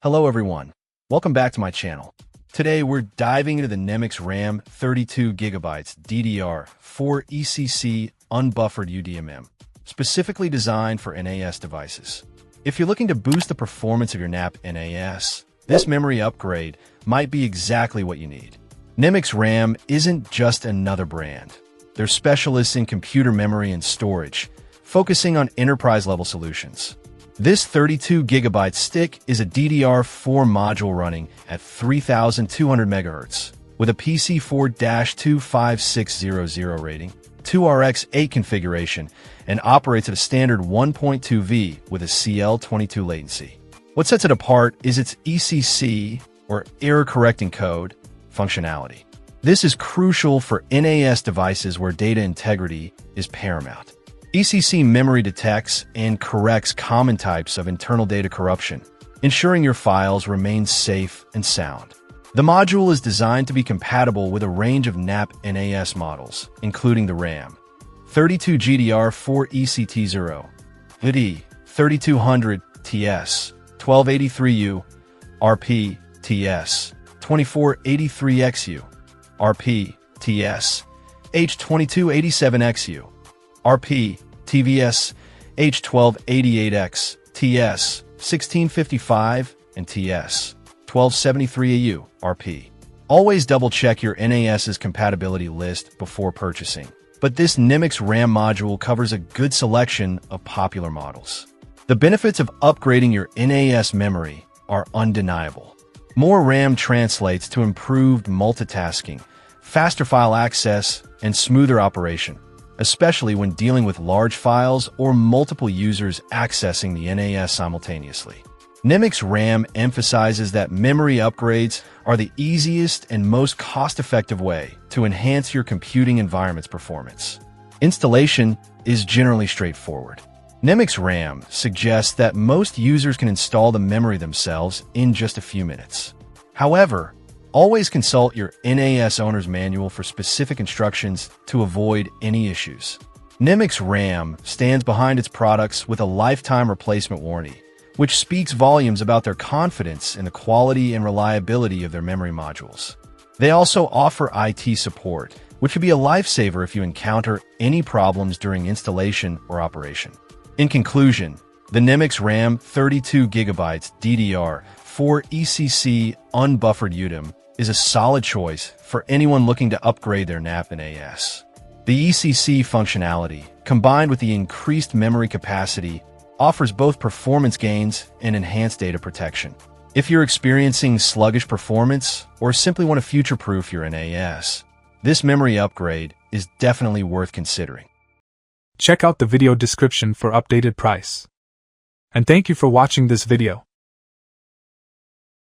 Hello everyone, welcome back to my channel. Today we're diving into the NEMIX RAM 32GB DDR4 ECC unbuffered UDMM, specifically designed for NAS devices. If you're looking to boost the performance of your NAP NAS, this memory upgrade might be exactly what you need. NEMIX RAM isn't just another brand. They're specialists in computer memory and storage, focusing on enterprise-level solutions. This 32GB stick is a DDR4 module running at 3200 MHz with a PC4-25600 rating, 2RX8 configuration, and operates at a standard 1.2V with a CL22 latency. What sets it apart is its ECC, or Error Correcting Code, functionality. This is crucial for NAS devices where data integrity is paramount. ECC memory detects and corrects common types of internal data corruption, ensuring your files remain safe and sound. The module is designed to be compatible with a range of NAP NAS models, including the RAM 32GDR4 ECT0, VD 3200 TS, 1283U, RP TS, 2483XU, RP TS, H2287XU, RP TVS, H1288X, TS, 1655, and TS, 1273AU, RP. Always double-check your NAS's compatibility list before purchasing, but this NEMIX RAM module covers a good selection of popular models. The benefits of upgrading your NAS memory are undeniable. More RAM translates to improved multitasking, faster file access, and smoother operation, especially when dealing with large files or multiple users accessing the NAS simultaneously. NEMIX RAM emphasizes that memory upgrades are the easiest and most cost-effective way to enhance your computing environment's performance. Installation is generally straightforward. NEMIX RAM suggests that most users can install the memory themselves in just a few minutes. However, always consult your NAS owner's manual for specific instructions to avoid any issues. NEMIX RAM stands behind its products with a lifetime replacement warranty, which speaks volumes about their confidence in the quality and reliability of their memory modules. They also offer IT support, which could be a lifesaver if you encounter any problems during installation or operation. In conclusion, the NEMIX RAM 32GB DDR4 ECC unbuffered UDIMM is a solid choice for anyone looking to upgrade their NAP NAS. The ECC functionality, combined with the increased memory capacity, offers both performance gains and enhanced data protection. If you're experiencing sluggish performance or simply want to future-proof your NAS, this memory upgrade is definitely worth considering. Check out the video description for updated price. And thank you for watching this video.